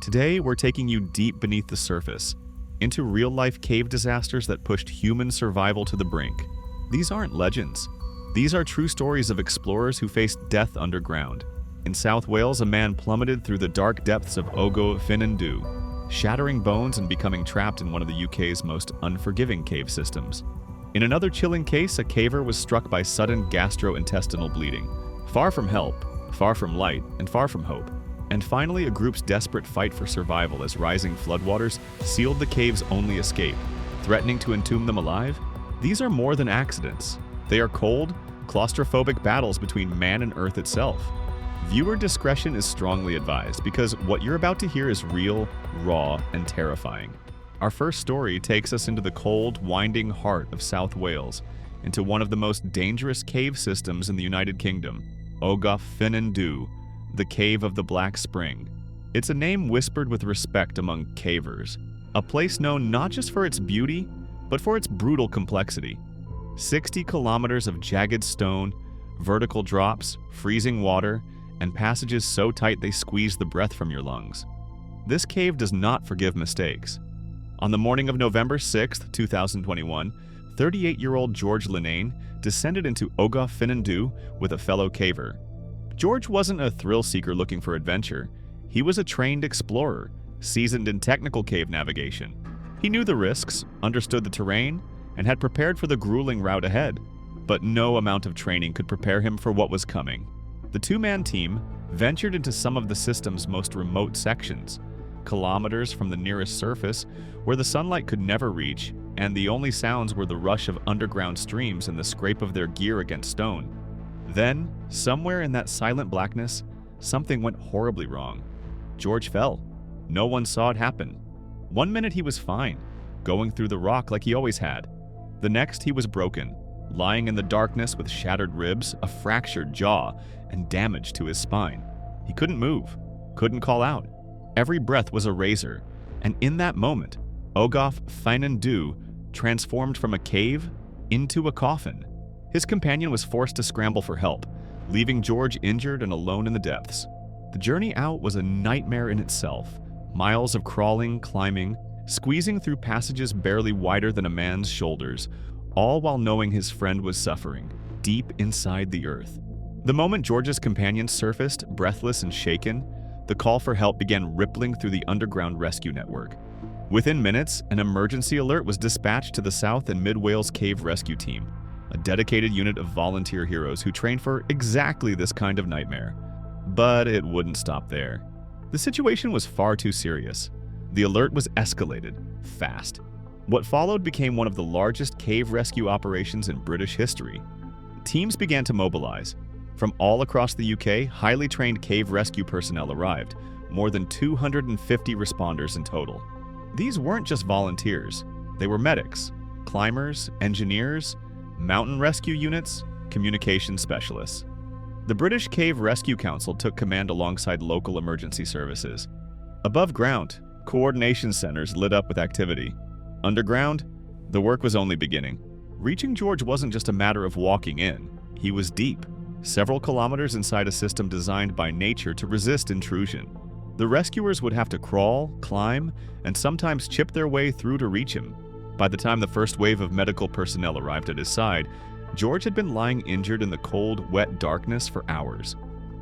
Today, we're taking you deep beneath the surface, into real-life cave disasters that pushed human survival to the brink. These aren't legends. These are true stories of explorers who faced death underground. In South Wales, a man plummeted through the dark depths of Ogof Ffynnon Ddu, shattering bones and becoming trapped in one of the UK's most unforgiving cave systems. In another chilling case, a caver was struck by sudden gastrointestinal bleeding. Far from help, far from light, and far from hope. And finally, a group's desperate fight for survival as rising floodwaters sealed the cave's only escape, threatening to entomb them alive. These are more than accidents. They are cold, claustrophobic battles between man and Earth itself. Viewer discretion is strongly advised because what you're about to hear is real, raw, and terrifying. Our first story takes us into the cold, winding heart of South Wales, into one of the most dangerous cave systems in the United Kingdom, Ogof Ffynnon Ddu, the Cave of the Black Spring. It's a name whispered with respect among cavers, a place known not just for its beauty, but for its brutal complexity. 60 kilometers of jagged stone, vertical drops, freezing water, and passages so tight they squeeze the breath from your lungs. This cave does not forgive mistakes. On the morning of November 6, 2021, 38-year-old George Linnane descended into Ogof Ffynnon Ddu with a fellow caver. George wasn't a thrill-seeker looking for adventure. He was a trained explorer, seasoned in technical cave navigation. He knew the risks, understood the terrain, and had prepared for the grueling route ahead. But no amount of training could prepare him for what was coming. The two-man team ventured into some of the system's most remote sections, kilometers from the nearest surface, where the sunlight could never reach, and the only sounds were the rush of underground streams and the scrape of their gear against stone. Then, somewhere in that silent blackness, something went horribly wrong. George fell. No one saw it happen. One minute he was fine, going through the rock like he always had. The next he was broken, lying in the darkness with shattered ribs, a fractured jaw, and damage to his spine. He couldn't move, couldn't call out. Every breath was a razor, and in that moment, Ogof Ffynnon Ddu transformed from a cave into a coffin. His companion was forced to scramble for help, leaving George injured and alone in the depths. The journey out was a nightmare in itself. Miles of crawling, climbing, squeezing through passages barely wider than a man's shoulders, all while knowing his friend was suffering, deep inside the earth. The moment George's companion surfaced, breathless and shaken, the call for help began rippling through the underground rescue network. Within minutes, an emergency alert was dispatched to the South and Mid Wales Cave Rescue Team, a dedicated unit of volunteer heroes who trained for exactly this kind of nightmare. But it wouldn't stop there. The situation was far too serious. The alert was escalated, fast. What followed became one of the largest cave rescue operations in British history. Teams began to mobilize. From all across the UK, highly trained cave rescue personnel arrived, more than 250 responders in total. These weren't just volunteers. They were medics, climbers, engineers, mountain rescue units, communication specialists. The British Cave Rescue Council took command alongside local emergency services. Above ground, coordination centers lit up with activity. Underground, the work was only beginning. Reaching George wasn't just a matter of walking in. He was deep, several kilometers inside a system designed by nature to resist intrusion. The rescuers would have to crawl, climb, and sometimes chip their way through to reach him. By the time the first wave of medical personnel arrived at his side, George had been lying injured in the cold, wet darkness for hours.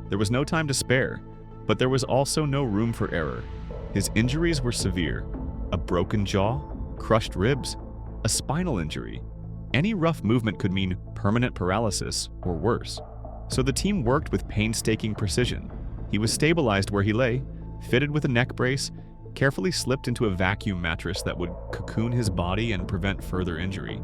There was no time to spare, but there was also no room for error. His injuries were severe: a broken jaw, crushed ribs, a spinal injury. Any rough movement could mean permanent paralysis or worse. So the team worked with painstaking precision. He was stabilized where he lay, fitted with a neck brace, carefully slipped into a vacuum mattress that would cocoon his body and prevent further injury.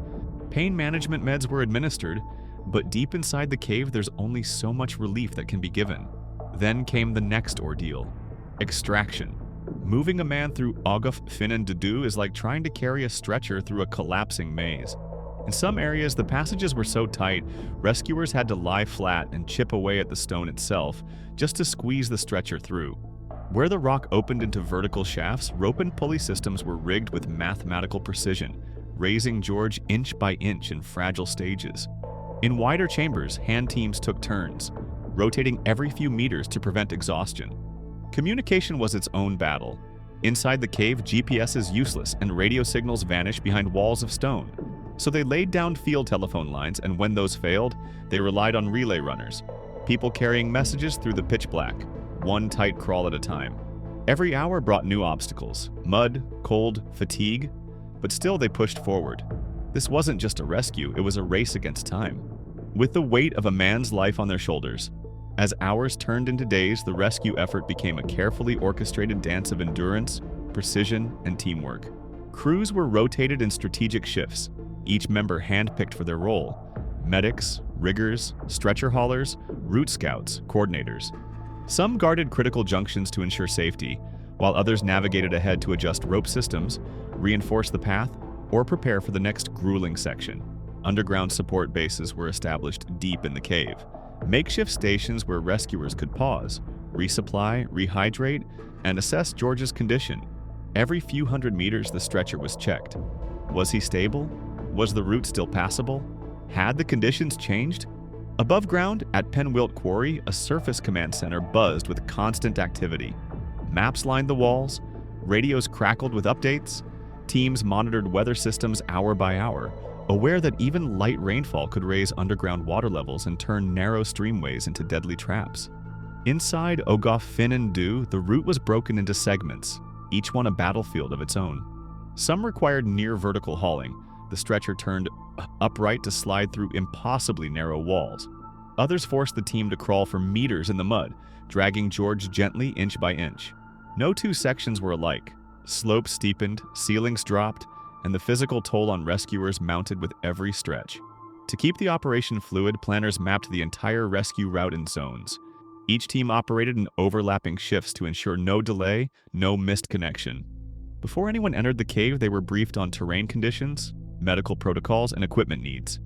Pain management meds were administered, but deep inside the cave there's only so much relief that can be given. Then came the next ordeal: extraction. Moving a man through Ogof Ffynnon Ddu is like trying to carry a stretcher through a collapsing maze. In some areas, the passages were so tight, rescuers had to lie flat and chip away at the stone itself just to squeeze the stretcher through. Where the rock opened into vertical shafts, rope and pulley systems were rigged with mathematical precision, raising George inch by inch in fragile stages. In wider chambers, hand teams took turns, rotating every few meters to prevent exhaustion. Communication was its own battle. Inside the cave, GPS is useless and radio signals vanish behind walls of stone. So they laid down field telephone lines, and when those failed, they relied on relay runners, people carrying messages through the pitch black, one tight crawl at a time. Every hour brought new obstacles: mud, cold, fatigue, but still they pushed forward. This wasn't just a rescue, it was a race against time, with the weight of a man's life on their shoulders. As hours turned into days, the rescue effort became a carefully orchestrated dance of endurance, precision, and teamwork. Crews were rotated in strategic shifts, each member handpicked for their role: medics, riggers, stretcher haulers, route scouts, coordinators. Some guarded critical junctions to ensure safety, while others navigated ahead to adjust rope systems, reinforce the path, or prepare for the next grueling section. Underground support bases were established deep in the cave, makeshift stations where rescuers could pause, resupply, rehydrate, and assess George's condition. Every few hundred meters, the stretcher was checked. Was he stable? Was the route still passable? Had the conditions changed? Above ground, at Penwilt Quarry, a surface command center buzzed with constant activity. Maps lined the walls, radios crackled with updates, teams monitored weather systems hour by hour, aware that even light rainfall could raise underground water levels and turn narrow streamways into deadly traps. Inside Ogof Ffynnon Ddu, the route was broken into segments, each one a battlefield of its own. Some required near vertical hauling. The stretcher turned upright to slide through impossibly narrow walls. Others forced the team to crawl for meters in the mud, dragging George gently inch by inch. No two sections were alike. Slopes steepened, ceilings dropped, and the physical toll on rescuers mounted with every stretch. To keep the operation fluid, planners mapped the entire rescue route in zones. Each team operated in overlapping shifts to ensure no delay, no missed connection. Before anyone entered the cave, they were briefed on terrain conditions, medical protocols, and equipment needs.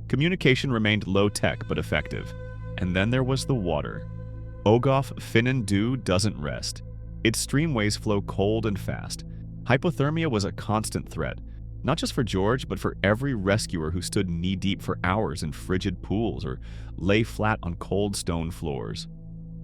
Communication remained low-tech but effective. And then there was the water. Ogof Ffynnon Ddu doesn't rest. Its streamways flow cold and fast. Hypothermia was a constant threat, not just for George, but for every rescuer who stood knee-deep for hours in frigid pools or lay flat on cold stone floors.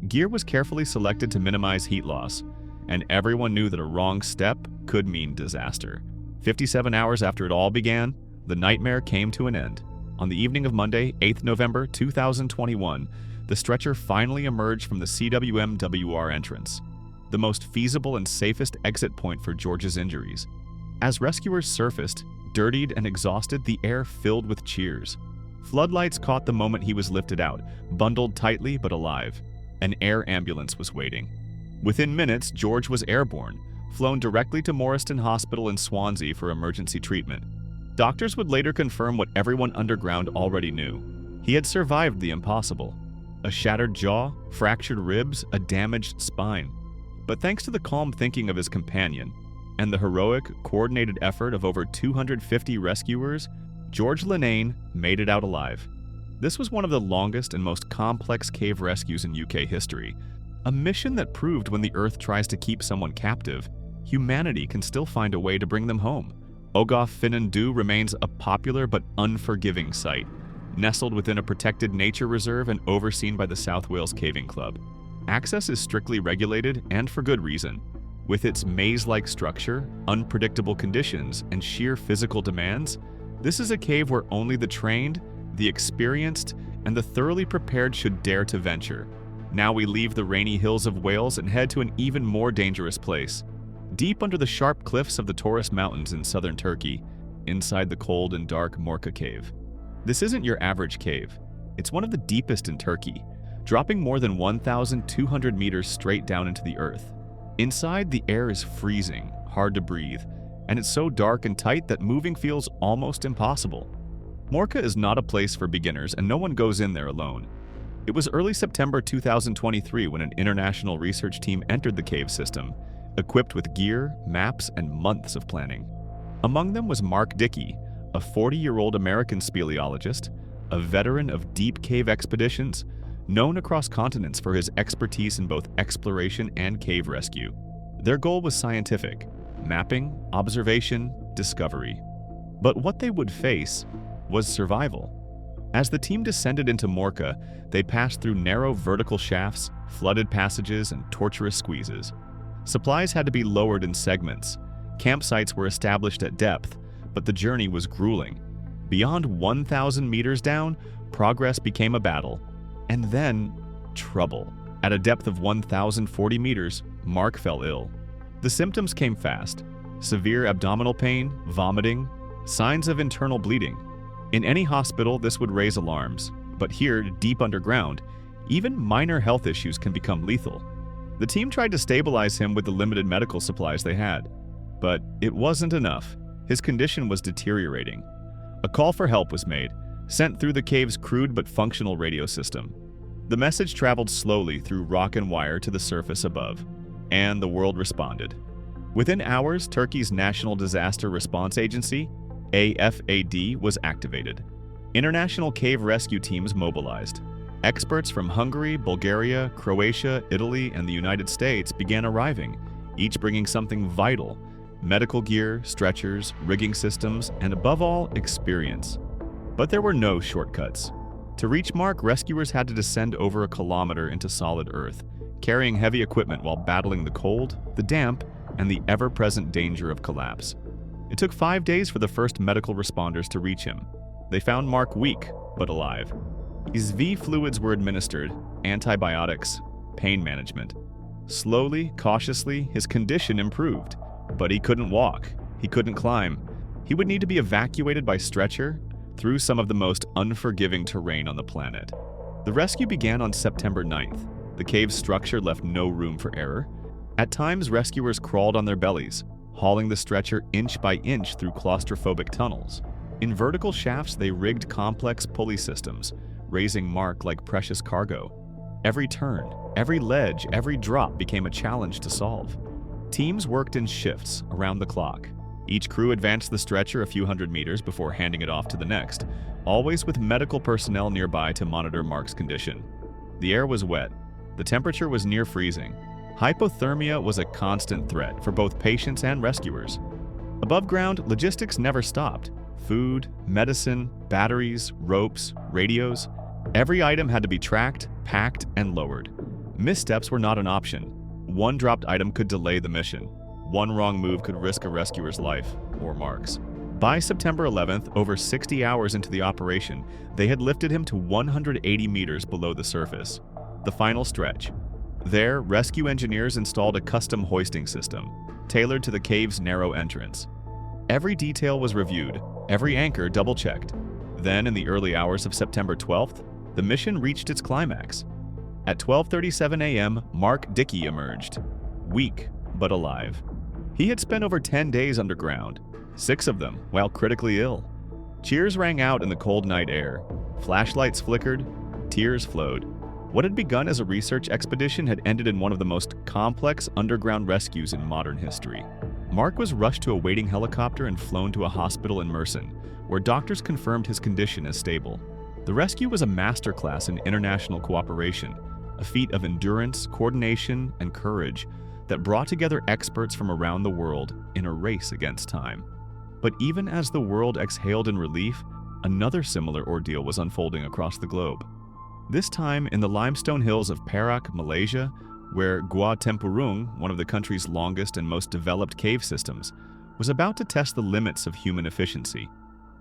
Gear was carefully selected to minimize heat loss, and everyone knew that a wrong step could mean disaster. 57 hours after it all began, the nightmare came to an end. On the evening of Monday, 8th November 2021, the stretcher finally emerged from the CWMWR entrance, the most feasible and safest exit point for George's injuries. As rescuers surfaced, dirtied and exhausted, the air filled with cheers. Floodlights caught the moment he was lifted out, bundled tightly but alive. An air ambulance was waiting. Within minutes, George was airborne, flown directly to Morriston Hospital in Swansea for emergency treatment. Doctors would later confirm what everyone underground already knew. He had survived the impossible. A shattered jaw, fractured ribs, a damaged spine. But thanks to the calm thinking of his companion and the heroic, coordinated effort of over 250 rescuers, George Linnane made it out alive. This was one of the longest and most complex cave rescues in UK history, a mission that proved when the Earth tries to keep someone captive, humanity can still find a way to bring them home. Ogof Ffynnon Ddu remains a popular but unforgiving site, nestled within a protected nature reserve and overseen by the South Wales Caving Club. Access is strictly regulated, and for good reason. With its maze-like structure, unpredictable conditions, and sheer physical demands, this is a cave where only the trained, the experienced, and the thoroughly prepared should dare to venture. Now we leave the rainy hills of Wales and head to an even more dangerous place. Deep under the sharp cliffs of the Taurus Mountains in southern Turkey, inside the cold and dark Morca Cave. This isn't your average cave. It's one of the deepest in Turkey, dropping more than 1,200 meters straight down into the earth. Inside, the air is freezing, hard to breathe, and it's so dark and tight that moving feels almost impossible. Morca is not a place for beginners, and no one goes in there alone. It was early September 2023 when an international research team entered the cave system, equipped with gear, maps, and months of planning. Among them was Dickey, a 40-year-old American speleologist, a veteran of deep cave expeditions, known across continents for his expertise in both exploration and cave rescue. Their goal was scientific: mapping, observation, discovery. But what they would face was survival. As the team descended into Morca, they passed through narrow vertical shafts, flooded passages, and tortuous squeezes. Supplies had to be lowered in segments. Campsites were established at depth, but the journey was grueling. Beyond 1,000 meters down, progress became a battle. And then, trouble. At a depth of 1,040 meters, Mark fell ill. The symptoms came fast: severe abdominal pain, vomiting, signs of internal bleeding. In any hospital, this would raise alarms, but here, deep underground, even minor health issues can become lethal. The team tried to stabilize him with the limited medical supplies they had, but it wasn't enough. His condition was deteriorating. A call for help was made, sent through the cave's crude but functional radio system. The message traveled slowly through rock and wire to the surface above, and the world responded. Within hours, Turkey's National Disaster Response Agency, AFAD, was activated. International cave rescue teams mobilized. Experts from Hungary, Bulgaria, Croatia, Italy, and the United States began arriving, each bringing something vital: medical gear, stretchers, rigging systems, and above all, experience. But there were no shortcuts. To reach Mark, rescuers had to descend over a kilometer into solid earth, carrying heavy equipment while battling the cold, the damp, and the ever-present danger of collapse. It took 5 days for the first medical responders to reach him. They found Mark weak, but alive. IV fluids were administered, antibiotics, pain management. Slowly, cautiously, his condition improved. But he couldn't walk. He couldn't climb. He would need to be evacuated by stretcher through some of the most unforgiving terrain on the planet. The rescue began on September 9th. The cave's structure left no room for error. At times, rescuers crawled on their bellies, hauling the stretcher inch by inch through claustrophobic tunnels. In vertical shafts, they rigged complex pulley systems, raising Mark like precious cargo. Every turn, every ledge, every drop became a challenge to solve. Teams worked in shifts around the clock. Each crew advanced the stretcher a few hundred meters before handing it off to the next, always with medical personnel nearby to monitor Mark's condition. The air was wet. The temperature was near freezing. Hypothermia was a constant threat for both patients and rescuers. Above ground, logistics never stopped. Food, medicine, batteries, ropes, radios. Every item had to be tracked, packed, and lowered. Missteps were not an option. One dropped item could delay the mission. One wrong move could risk a rescuer's life, or Mark's. By September 11th, over 60 hours into the operation, they had lifted him to 180 meters below the surface. The final stretch. There, rescue engineers installed a custom hoisting system, tailored to the cave's narrow entrance. Every detail was reviewed, every anchor double-checked. Then, in the early hours of September 12th, the mission reached its climax. At 12:37 a.m., Mark Dickey emerged, weak but alive. He had spent over 10 days underground, 6 of them while critically ill. Cheers rang out in the cold night air. Flashlights flickered, tears flowed. What had begun as a research expedition had ended in one of the most complex underground rescues in modern history. Mark was rushed to a waiting helicopter and flown to a hospital in Mersin, where doctors confirmed his condition as stable. The rescue was a masterclass in international cooperation, a feat of endurance, coordination, and courage that brought together experts from around the world in a race against time. But even as the world exhaled in relief, another similar ordeal was unfolding across the globe. This time in the limestone hills of Perak, Malaysia, where Gua Tempurung, one of the country's longest and most developed cave systems, was about to test the limits of human efficiency.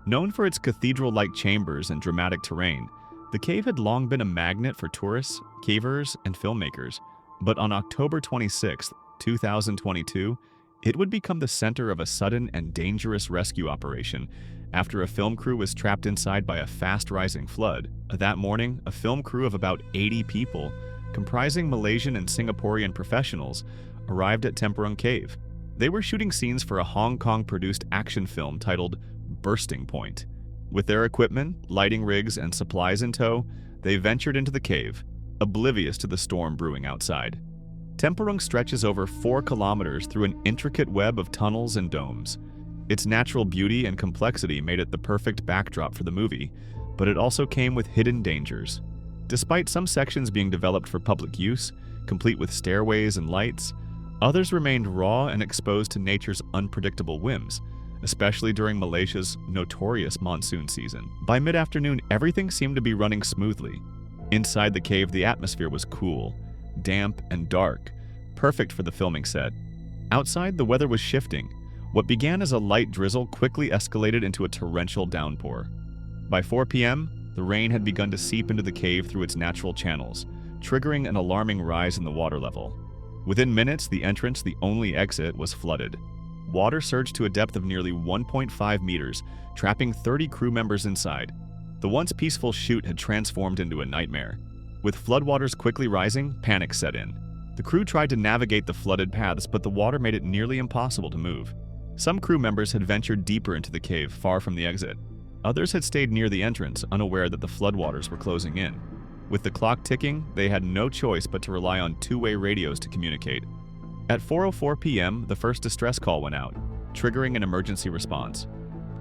Known for its cathedral-like chambers and dramatic terrain, the cave had long been a magnet for tourists, cavers, and filmmakers. But on October 26, 2022, it would become the center of a sudden and dangerous rescue operation after a film crew was trapped inside by a fast-rising flood. That morning, a film crew of about 80 people, comprising Malaysian and Singaporean professionals, arrived at Tempurung Cave. They were shooting scenes for a Hong Kong-produced action film titled Bursting Point. With their equipment, lighting rigs, and supplies in tow, they ventured into the cave, oblivious to the storm brewing outside. Tempurung stretches over 4 kilometers through an intricate web of tunnels and domes. Its natural beauty and complexity made it the perfect backdrop for the movie, but it also came with hidden dangers. Despite some sections being developed for public use, complete with stairways and lights, others remained raw and exposed to nature's unpredictable whims, especially during Malaysia's notorious monsoon season. By mid-afternoon, everything seemed to be running smoothly. Inside the cave, the atmosphere was cool, damp, and dark, perfect for the filming set. Outside, the weather was shifting. What began as a light drizzle quickly escalated into a torrential downpour. By 4 p.m., the rain had begun to seep into the cave through its natural channels, triggering an alarming rise in the water level. Within minutes, the entrance, the only exit, was flooded. Water surged to a depth of nearly 1.5 meters, trapping 30 crew members inside. The once peaceful chute had transformed into a nightmare. With floodwaters quickly rising, panic set in. The crew tried to navigate the flooded paths, but the water made it nearly impossible to move. Some crew members had ventured deeper into the cave, far from the exit. Others had stayed near the entrance, unaware that the floodwaters were closing in. With the clock ticking, they had no choice but to rely on two-way radios to communicate. At 4:04 p.m., the first distress call went out, triggering an emergency response.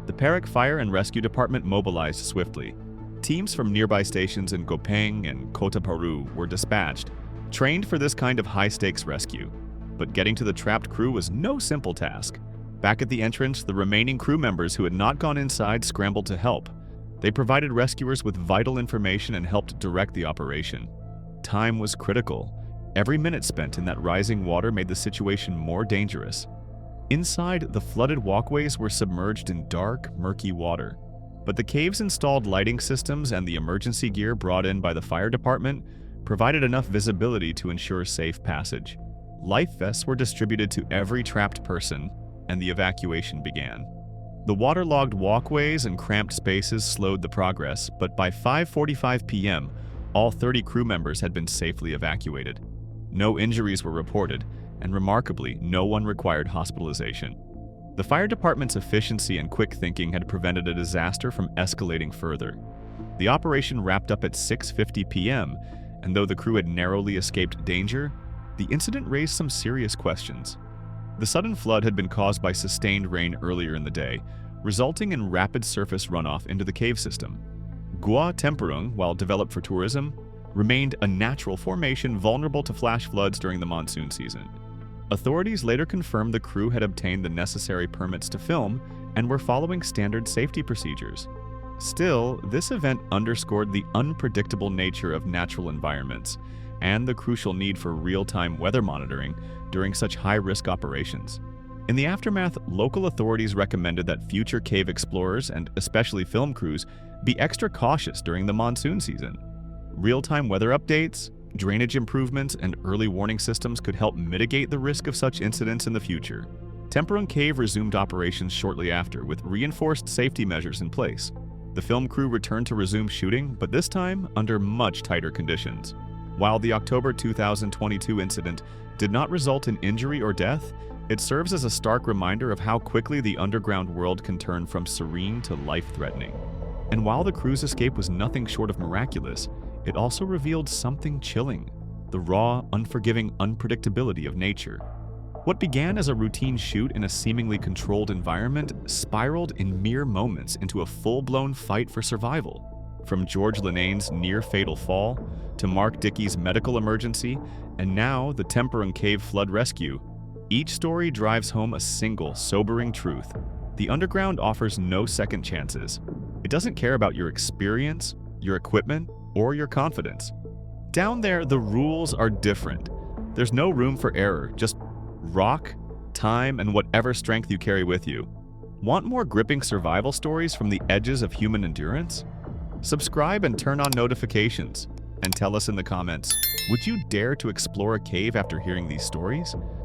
The Perak Fire and Rescue Department mobilized swiftly. Teams from nearby stations in Gopeng and Kota Paru were dispatched, trained for this kind of high-stakes rescue. But getting to the trapped crew was no simple task. Back at the entrance, the remaining crew members who had not gone inside scrambled to help. They provided rescuers with vital information and helped direct the operation. Time was critical. Every minute spent in that rising water made the situation more dangerous. Inside, the flooded walkways were submerged in dark, murky water. But the cave's installed lighting systems and the emergency gear brought in by the fire department provided enough visibility to ensure safe passage. Life vests were distributed to every trapped person, and the evacuation began. The waterlogged walkways and cramped spaces slowed the progress, but by 5:45 p.m., all 30 crew members had been safely evacuated. No injuries were reported, and remarkably, no one required hospitalization. The fire department's efficiency and quick thinking had prevented a disaster from escalating further. The operation wrapped up at 6:50 p.m., and though the crew had narrowly escaped danger, the incident raised some serious questions. The sudden flood had been caused by sustained rain earlier in the day, resulting in rapid surface runoff into the cave system. Gua Tempurung, while developed for tourism, remained a natural formation vulnerable to flash floods during the monsoon season. Authorities later confirmed the crew had obtained the necessary permits to film and were following standard safety procedures. Still, this event underscored the unpredictable nature of natural environments and the crucial need for real-time weather monitoring during such high-risk operations. In the aftermath, local authorities recommended that future cave explorers, and especially film crews, be extra cautious during the monsoon season. Real-time weather updates, drainage improvements, and early warning systems could help mitigate the risk of such incidents in the future. Tempurung Cave resumed operations shortly after, with reinforced safety measures in place. The film crew returned to resume shooting, but this time under much tighter conditions. While the October 2022 incident did not result in injury or death, it serves as a stark reminder of how quickly the underground world can turn from serene to life-threatening. And while the crew's escape was nothing short of miraculous, it also revealed something chilling: the raw, unforgiving unpredictability of nature. What began as a routine shoot in a seemingly controlled environment spiraled in mere moments into a full-blown fight for survival. From George Linnane's near-fatal fall, to Mark Dickey's medical emergency, and now the Tempurung Cave flood rescue, each story drives home a single, sobering truth. The underground offers no second chances. It doesn't care about your experience, your equipment, or your confidence. Down there, the rules are different. There's no room for error, just rock, time, and whatever strength you carry with you. Want more gripping survival stories from the edges of human endurance? Subscribe and turn on notifications, and tell us in the comments, would you dare to explore a cave after hearing these stories?